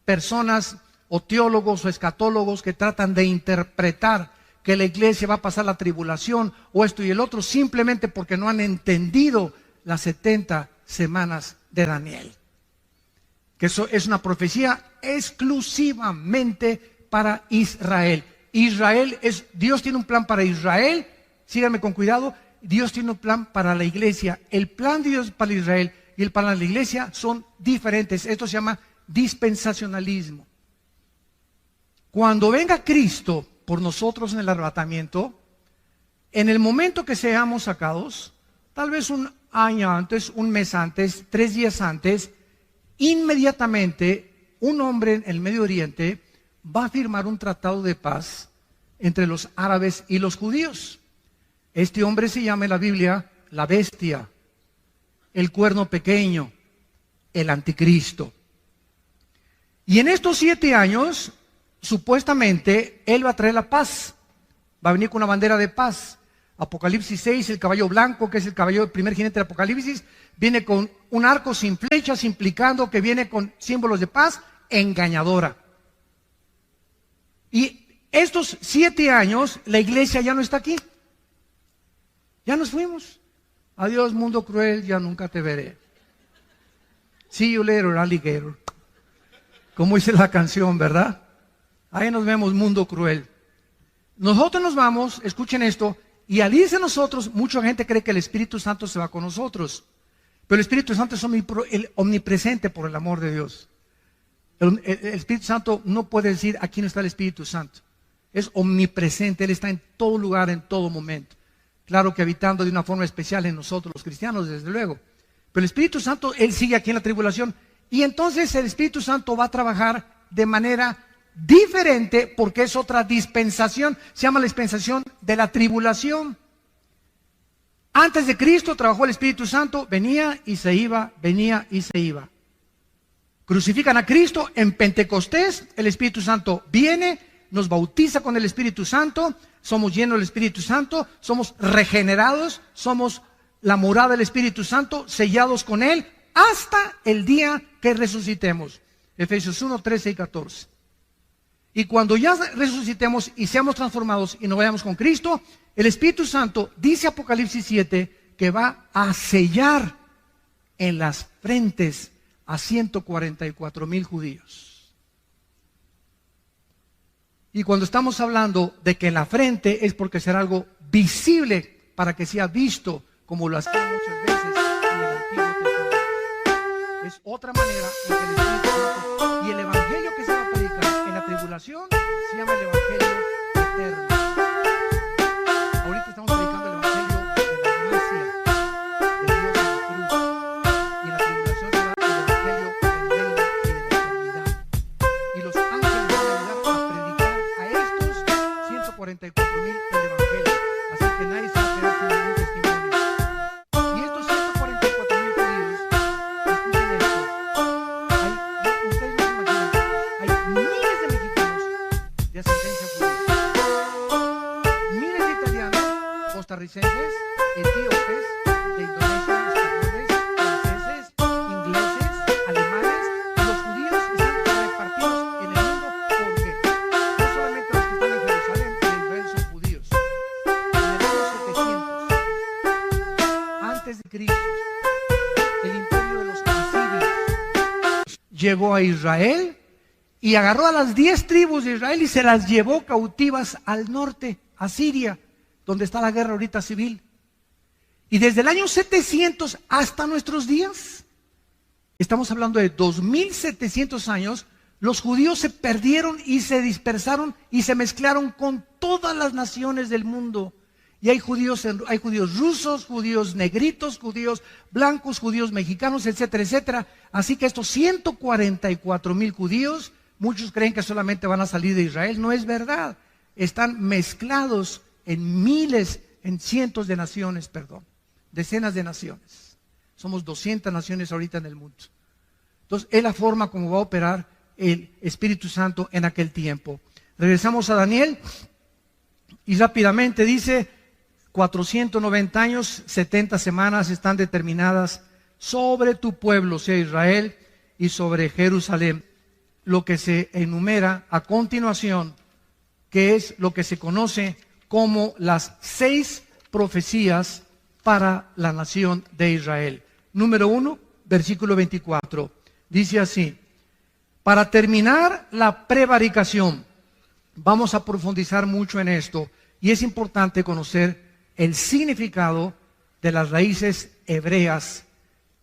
personas o teólogos o escatólogos que tratan de interpretar que la iglesia va a pasar la tribulación o esto y el otro, simplemente porque no han entendido las 70 semanas de Daniel. Que eso es una profecía exclusivamente para Israel. Dios tiene un plan para Israel, síganme con cuidado. Dios tiene un plan para la iglesia. El plan de Dios para Israel y el para la iglesia son diferentes. Esto se llama dispensacionalismo. Cuando venga Cristo por nosotros en el arrebatamiento, en el momento que seamos sacados, tal vez un año antes, un mes antes, 3 días antes, inmediatamente un hombre en el Medio Oriente va a firmar un tratado de paz entre los árabes y los judíos. Este hombre se llama en la Biblia la bestia, el cuerno pequeño, el anticristo. Y en estos 7 años, supuestamente, él va a traer la paz. Va a venir con una bandera de paz. Apocalipsis 6, el caballo blanco, que es el caballo del primer jinete de Apocalipsis, viene con un arco sin flechas, implicando que viene con símbolos de paz engañadora. Y estos 7 años, la iglesia ya no está aquí. Ya nos fuimos. Adiós, mundo cruel, ya nunca te veré. See you later, alligator. Como dice la canción, ¿verdad? Ahí nos vemos, mundo cruel. Nosotros nos vamos, escuchen esto, y al irse nosotros, mucha gente cree que el Espíritu Santo se va con nosotros. Pero el Espíritu Santo es omnipresente por el amor de Dios. El Espíritu Santo no puede decir, aquí no está el Espíritu Santo. Es omnipresente, Él está en todo lugar, en todo momento. Claro que habitando de una forma especial en nosotros los cristianos, desde luego. Pero el Espíritu Santo, Él sigue aquí en la tribulación. Y entonces el Espíritu Santo va a trabajar de manera diferente porque es otra dispensación. Se llama la dispensación de la tribulación. Antes de Cristo trabajó el Espíritu Santo, venía y se iba, venía y se iba. Crucifican a Cristo en Pentecostés, el Espíritu Santo viene, nos bautiza con el Espíritu Santo, somos llenos del Espíritu Santo, somos regenerados, somos la morada del Espíritu Santo, sellados con Él, hasta el día que resucitemos. Efesios 1, 13 y 14. Y cuando ya resucitemos y seamos transformados y nos vayamos con Cristo, el Espíritu Santo, dice Apocalipsis 7, que va a sellar en las frentes a 144,000 judíos. Y cuando estamos hablando de que en la frente es porque será algo visible para que sea visto, como lo hacía muchas veces en el Antiguo Testamento. Es otra manera en que el Espíritu Santo y el Evangelio tribulación se llama el Evangelio eterno. Ahorita estamos predicando el Evangelio de la gracia de Dios en la cruz. Y en la tribulación será el Evangelio del reino y de la eternidad. Y los ángeles van a ayudar a predicar a estos 144,000 el Evangelio. Así que nadie se va a quedar sin ningún testimonio. Y estos 144,000 judíos, escuchen esto, ustedes no se imaginan, hay miles de mexicanos de ascendencia judía, miles de italianos, costarricenses, etíopes, de Indonesia, españoles, franceses, ingleses, alemanes. Los judíos están repartidos en el mundo porque no solamente los que están en Jerusalén y en Israel son judíos. En el año 700 antes de Cristo, el imperio de los asirios llegó a Israel y agarró a las 10 tribus de Israel y se las llevó cautivas al norte, a Siria, donde está la guerra ahorita civil. Y desde el año 700 hasta nuestros días, estamos hablando de 2700 años, los judíos se perdieron y se dispersaron y se mezclaron con todas las naciones del mundo. Y hay judíos rusos, judíos negritos, judíos blancos, judíos mexicanos, etcétera, etcétera. Así que estos 144,000 judíos, muchos creen que solamente van a salir de Israel. No es verdad. Están mezclados en miles, en cientos de naciones, decenas de naciones. Somos 200 naciones ahorita en el mundo. Entonces, es la forma como va a operar el Espíritu Santo en aquel tiempo. Regresamos a Daniel y rápidamente dice: 490 años, 70 semanas están determinadas sobre tu pueblo, sea Israel, y sobre Jerusalén. Lo que se enumera a continuación, que es lo que se conoce como las 6 profecías para la nación de Israel. Número 1, versículo 24. Dice así: para terminar la prevaricación, vamos a profundizar mucho en esto, y es importante conocer el significado de las raíces hebreas,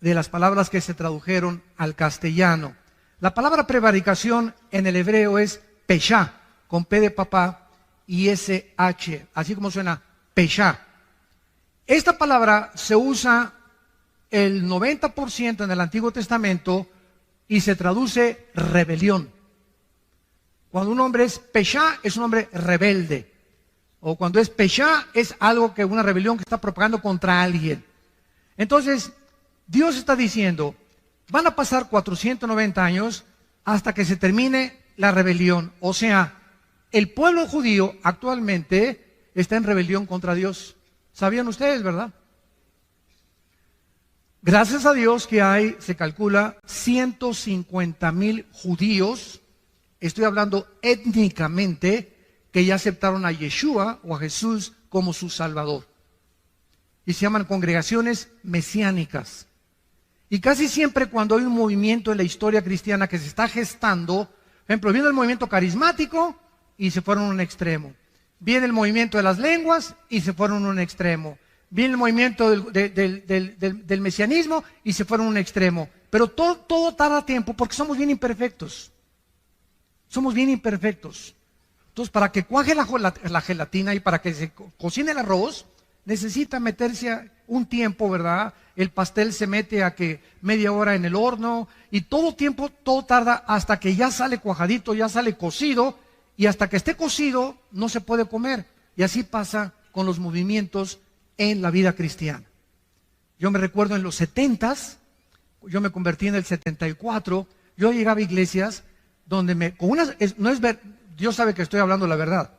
de las palabras que se tradujeron al castellano. La palabra prevaricación en el hebreo es peshá, con P de papá y SH, así como suena, peshá. Esta palabra se usa el 90% en el Antiguo Testamento y se traduce rebelión. Cuando un hombre es peshá, es un hombre rebelde. O cuando es peshá, es algo que una rebelión que está propagando contra alguien. Entonces, Dios está diciendo, van a pasar 490 años hasta que se termine la rebelión. O sea, el pueblo judío actualmente está en rebelión contra Dios. ¿Sabían ustedes, verdad? Gracias a Dios que hay, se calcula, 150,000 judíos, estoy hablando étnicamente, que ya aceptaron a Yeshua o a Jesús como su Salvador. Y se llaman congregaciones mesiánicas. Y casi siempre cuando hay un movimiento en la historia cristiana que se está gestando, por ejemplo, viene el movimiento carismático y se fueron a un extremo. Viene el movimiento de las lenguas y se fueron a un extremo. Viene el movimiento del mesianismo y se fueron a un extremo. Pero todo tarda tiempo porque somos bien imperfectos. Somos bien imperfectos. Entonces, para que cuaje la gelatina y para que se cocine el arroz, necesita meterse un tiempo, ¿verdad? El pastel se mete a que media hora en el horno y todo tarda hasta que ya sale cuajadito, ya sale cocido, y hasta que esté cocido no se puede comer. Y así pasa con los movimientos en la vida cristiana. Yo me recuerdo en los 70s, yo me convertí en el 74, yo llegaba a iglesias donde Dios sabe que estoy hablando la verdad.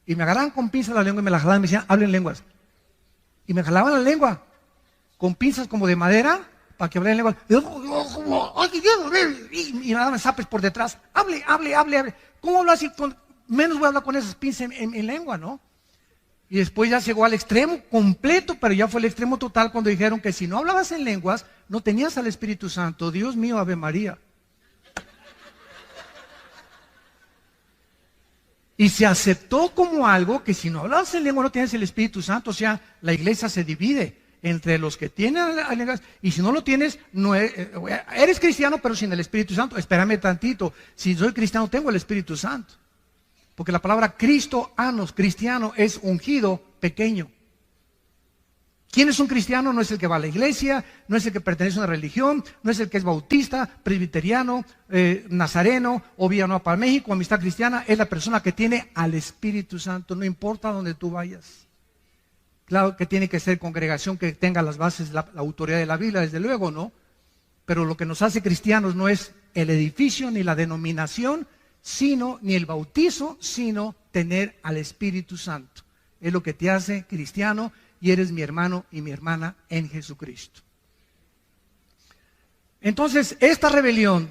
Y me agarraban con pinzas la lengua y me la jalaban y me decían, hablen lenguas. Y me jalaban la lengua con pinzas como de madera para que hablen lenguas. Y me daban zapes por detrás. Hable. ¿Cómo hablo así? Menos voy a hablar con esas pinzas en lengua, ¿no? Y después ya llegó al extremo completo, pero ya fue el extremo total cuando dijeron que si no hablabas en lenguas, no tenías al Espíritu Santo. Dios mío, Ave María. Y se aceptó como algo que si no hablabas en lengua no tienes el Espíritu Santo. O sea, la iglesia se divide. entre los que tienen, y si no lo tienes, no eres cristiano pero sin el Espíritu Santo. Espérame tantito, si soy cristiano tengo el Espíritu Santo, porque la palabra cristianos, cristiano, es ungido pequeño. ¿Quién es un cristiano? No es el que va a la iglesia, no es el que pertenece a una religión, no es el que es bautista, presbiteriano, nazareno, o Villanueva para México, Amistad Cristiana. Es la persona que tiene al Espíritu Santo, no importa dónde tú vayas. Claro que tiene que ser congregación que tenga las bases, la autoridad de la Biblia, desde luego, ¿no? Pero lo que nos hace cristianos no es el edificio ni la denominación, ni el bautizo, sino tener al Espíritu Santo. Es lo que te hace cristiano. Y eres mi hermano y mi hermana en Jesucristo. Entonces, esta rebelión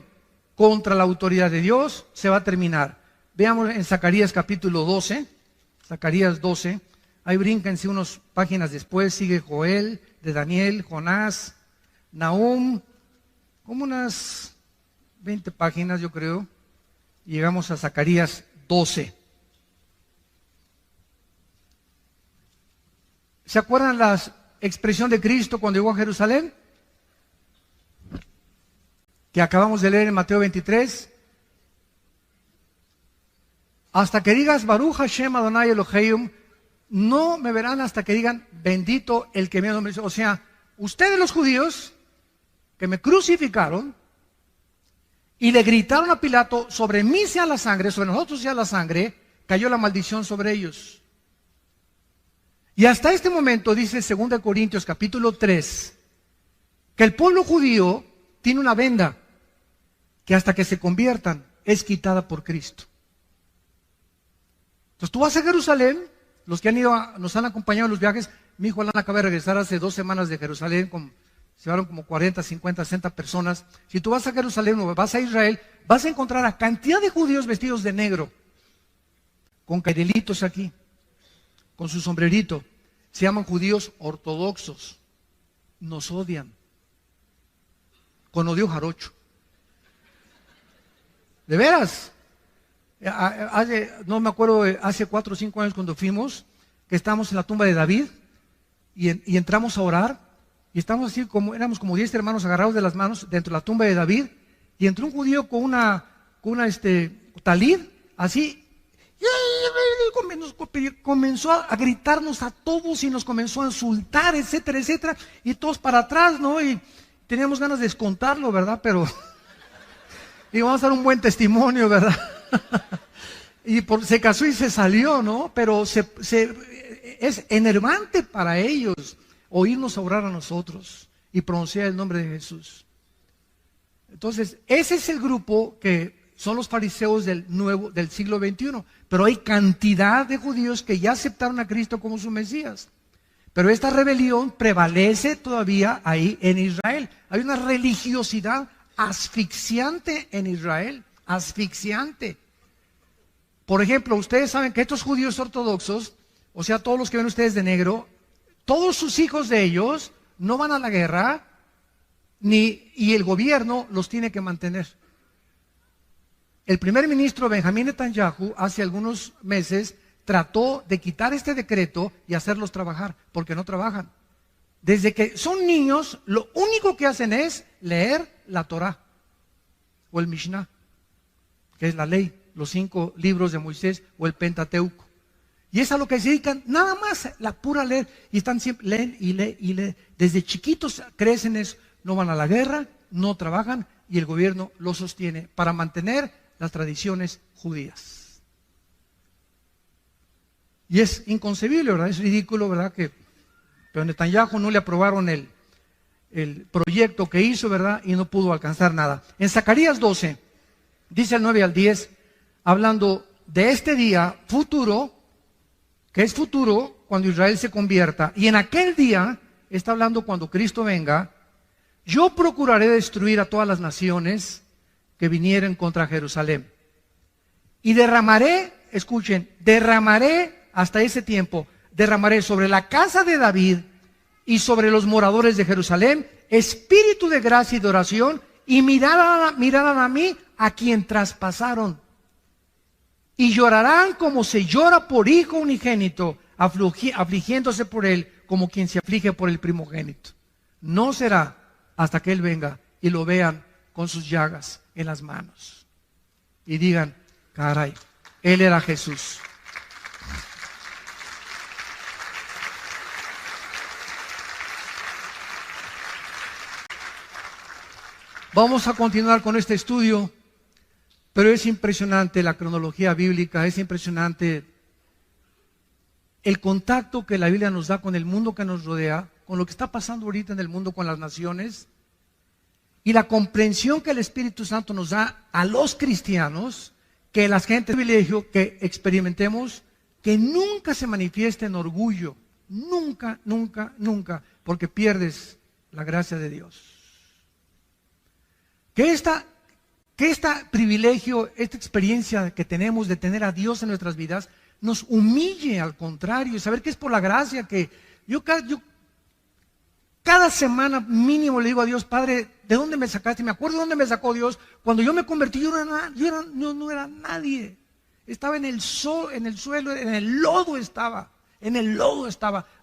contra la autoridad de Dios se va a terminar. Veamos en Zacarías capítulo 12. Zacarías 12. Ahí brínquense unas páginas después. Sigue Joel, de Daniel, Jonás, Nahum. Como unas 20 páginas, yo creo. Y llegamos a Zacarías 12. ¿Se acuerdan la expresión de Cristo cuando llegó a Jerusalén? Que acabamos de leer en Mateo 23. Hasta que digas Baruch Hashem Adonai Elohim, no me verán hasta que digan bendito el que me ha nombrado. O sea, ustedes los judíos que me crucificaron y le gritaron a Pilato, sobre mí sea la sangre, sobre nosotros sea la sangre, cayó la maldición sobre ellos. Y hasta este momento, dice 2 Corintios capítulo 3, que el pueblo judío tiene una venda que hasta que se conviertan es quitada por Cristo. Entonces tú vas a Jerusalén, los que han ido, nos han acompañado en los viajes, mi hijo Alan acaba de regresar hace 2 semanas de Jerusalén, se llevaron como 40, 50, 60 personas. Si tú vas a Jerusalén o vas a Israel, vas a encontrar a cantidad de judíos vestidos de negro, con cairelitos aquí, con su sombrerito. Se llaman judíos ortodoxos. Nos odian. Con odio jarocho. ¿De veras? No me acuerdo, hace 4 o 5 años cuando fuimos, que estábamos en la tumba de David y entramos a orar y estábamos así, éramos como 10 hermanos agarrados de las manos dentro de la tumba de David y entró un judío con una talid, así, y comenzó a gritarnos a todos y nos comenzó a insultar, etcétera, etcétera, y todos para atrás, ¿no? Y teníamos ganas de descontarlo, ¿verdad? Pero y vamos a dar un buen testimonio, ¿verdad? Y se casó y se salió, ¿no? Pero es enervante para ellos oírnos orar a nosotros y pronunciar el nombre de Jesús. Entonces, ese es el grupo que son los fariseos del siglo XXI. Pero hay cantidad de judíos que ya aceptaron a Cristo como su Mesías. Pero esta rebelión prevalece todavía ahí en Israel. Hay una religiosidad asfixiante en Israel. Asfixiante. Por ejemplo, ustedes saben que estos judíos ortodoxos, o sea, todos los que ven ustedes de negro, todos sus hijos de ellos no van a la guerra, y el gobierno los tiene que mantener. El primer ministro Benjamín Netanyahu hace algunos meses trató de quitar este decreto y hacerlos trabajar, porque no trabajan. Desde que son niños, lo único que hacen es leer la Torah o el Mishnah, que es la ley, los 5 libros de Moisés o el Pentateuco. Y es a lo que se dedican, nada más, la pura leer. Y están siempre, leen y leen y leen. Desde chiquitos crecen eso, no van a la guerra, no trabajan y el gobierno los sostiene para mantener las tradiciones judías. Y es inconcebible, ¿verdad? Es ridículo, ¿verdad? Pero a Netanyahu no le aprobaron el proyecto que hizo, ¿verdad? Y no pudo alcanzar nada. En Zacarías 12, dice el 9 al 10, hablando de este día futuro, que es futuro cuando Israel se convierta, y en aquel día, está hablando cuando Cristo venga, yo procuraré destruir a todas las naciones que vinieren contra Jerusalén. Y derramaré, escuchen, derramaré hasta ese tiempo, derramaré sobre la casa de David y sobre los moradores de Jerusalén espíritu de gracia y de oración, y mirarán a mí a quien traspasaron. Y llorarán como se llora por hijo unigénito, afligiéndose por él, como quien se aflige por el primogénito. No será hasta que Él venga y lo vean con sus llagas en las manos. Y digan, caray, Él era Jesús. Vamos a continuar con este estudio, pero es impresionante la cronología bíblica, es impresionante el contacto que la Biblia nos da con el mundo que nos rodea, con lo que está pasando ahorita en el mundo con las naciones, y la comprensión que el Espíritu Santo nos da a los cristianos, que la gente de privilegio que experimentemos, que nunca se manifieste en orgullo, nunca, nunca, nunca, porque pierdes la gracia de Dios. Que este privilegio, esta experiencia que tenemos de tener a Dios en nuestras vidas, nos humille al contrario, y saber que es por la gracia que yo cada semana mínimo le digo a Dios, Padre, ¿de dónde me sacaste? Me acuerdo de dónde me sacó Dios. Cuando yo me convertí, yo no era nadie. Estaba en el suelo, en el lodo estaba,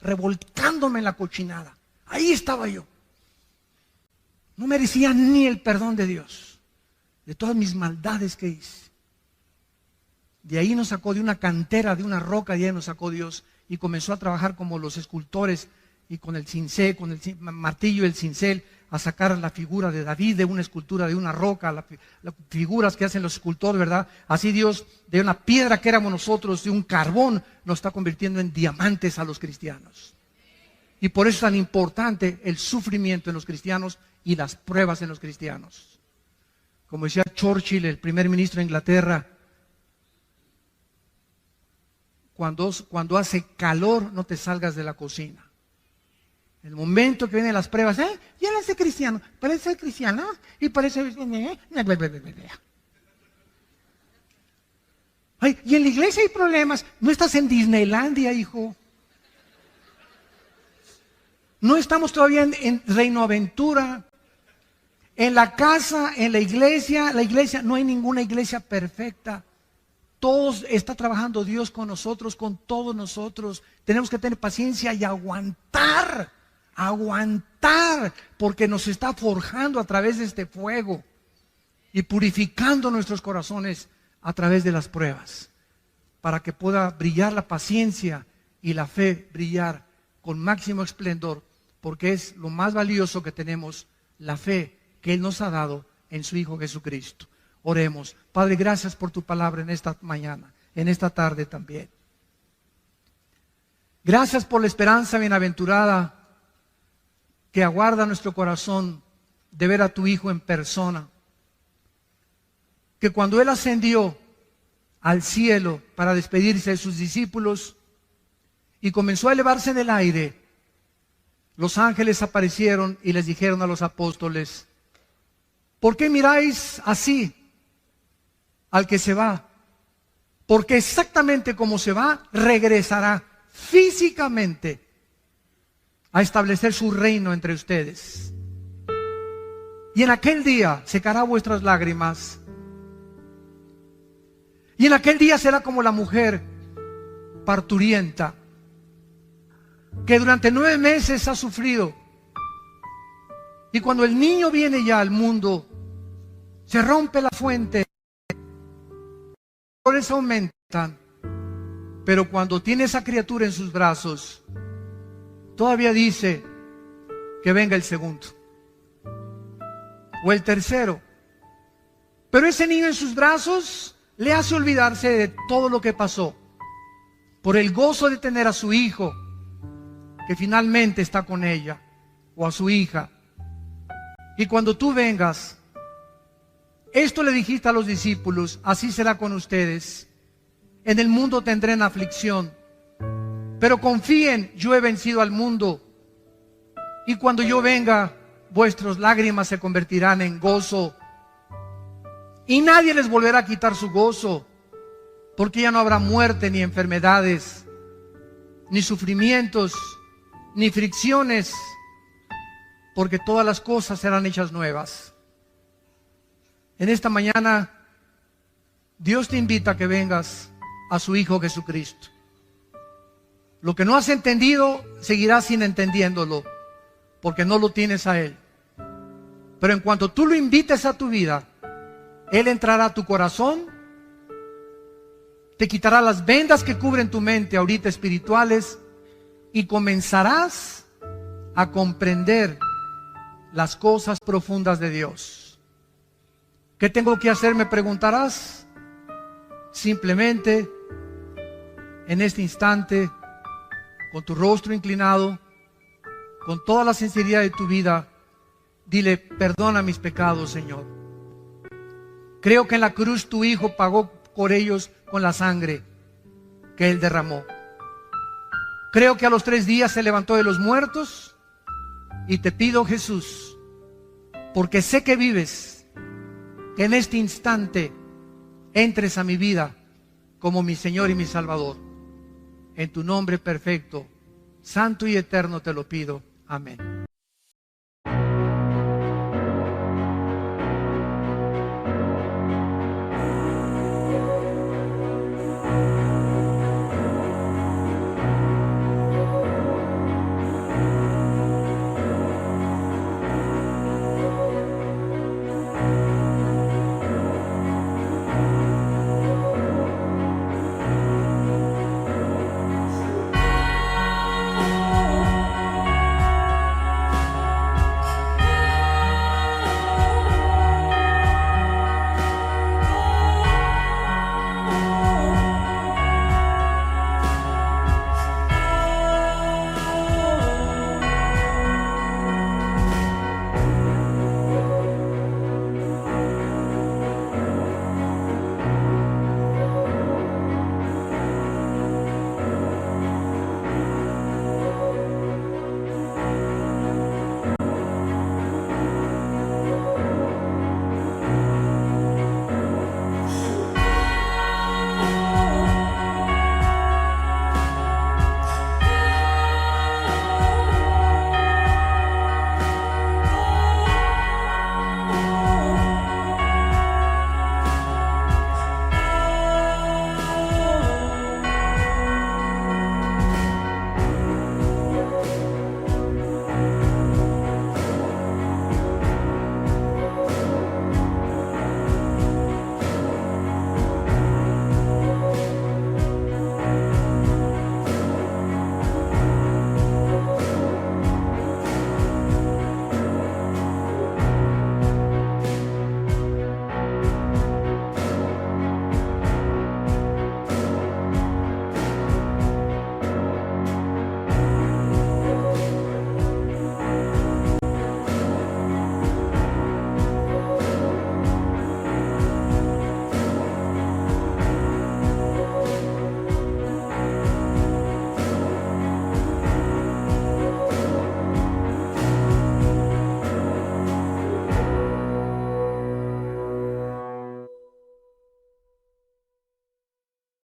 revolcándome en la cochinada. Ahí estaba yo. No merecía ni el perdón de Dios, de todas mis maldades que hice. De ahí nos sacó, de una cantera, de una roca, de ahí nos sacó Dios y comenzó a trabajar como los escultores y con el cincel, con el martillo y el cincel, a sacar la figura de David de una escultura, de una roca, las figuras que hacen los escultores, ¿verdad? Así Dios, de una piedra que éramos nosotros, de un carbón, nos está convirtiendo en diamantes a los cristianos. Y por eso es tan importante el sufrimiento en los cristianos y las pruebas en los cristianos. Como decía Churchill, el primer ministro de Inglaterra, cuando hace calor no te salgas de la cocina. El momento que vienen las pruebas, ya no soy cristiano, parece ser cristiano y parece... Ay, y en la iglesia hay problemas. No estás en Disneylandia, hijo. No estamos todavía en Reino Aventura. En la casa, en la iglesia, no hay ninguna iglesia perfecta. Todos está trabajando Dios con nosotros, con todos nosotros. Tenemos que tener paciencia y aguantar, porque nos está forjando a través de este fuego y purificando nuestros corazones a través de las pruebas, para que pueda brillar la paciencia y la fe brillar con máximo esplendor, porque es lo más valioso que tenemos, la fe que Él nos ha dado en su Hijo Jesucristo. Oremos. Padre, gracias por tu palabra en esta mañana, en esta tarde también. Gracias por la esperanza bienaventurada que aguarda nuestro corazón de ver a tu Hijo en persona. Que cuando Él ascendió al cielo para despedirse de sus discípulos y comenzó a elevarse en el aire, los ángeles aparecieron y les dijeron a los apóstoles: ¿por qué miráis así al que se va? Porque exactamente como se va, regresará físicamente a establecer su reino entre ustedes. Y en aquel día secará vuestras lágrimas. Y en aquel día será como la mujer parturienta, que durante 9 meses ha sufrido. Y cuando el niño viene ya al mundo, se rompe la fuente, los dolores aumentan, pero cuando tiene esa criatura en sus brazos, todavía dice que venga el segundo o el tercero. Pero ese niño en sus brazos le hace olvidarse de todo lo que pasó por el gozo de tener a su hijo que finalmente está con ella, o a su hija. Y cuando tú vengas, esto le dijiste a los discípulos: así será con ustedes. En el mundo tendrán aflicción, pero confíen, yo he vencido al mundo. Y cuando yo venga, vuestras lágrimas se convertirán en gozo. Y nadie les volverá a quitar su gozo, porque ya no habrá muerte, ni enfermedades, ni sufrimientos, ni fricciones, porque todas las cosas serán hechas nuevas. En esta mañana, Dios te invita a que vengas a su Hijo Jesucristo. Lo que no has entendido, seguirás sin entendiéndolo, porque no lo tienes a Él. Pero en cuanto tú lo invites a tu vida, Él entrará a tu corazón, te quitará las vendas que cubren tu mente ahorita espirituales, y comenzarás a comprender las cosas profundas de Dios. ¿Qué tengo que hacer? Me preguntarás. Simplemente, en este instante, con tu rostro inclinado, con toda la sinceridad de tu vida, dile: perdona mis pecados, Señor. Creo que en la cruz tu Hijo pagó por ellos con la sangre que Él derramó. Creo que a los 3 días se levantó de los muertos, y te pido, Jesús, porque sé que vives, que en este instante entres a mi vida como mi Señor y mi Salvador. En tu nombre perfecto, santo y eterno te lo pido. Amén.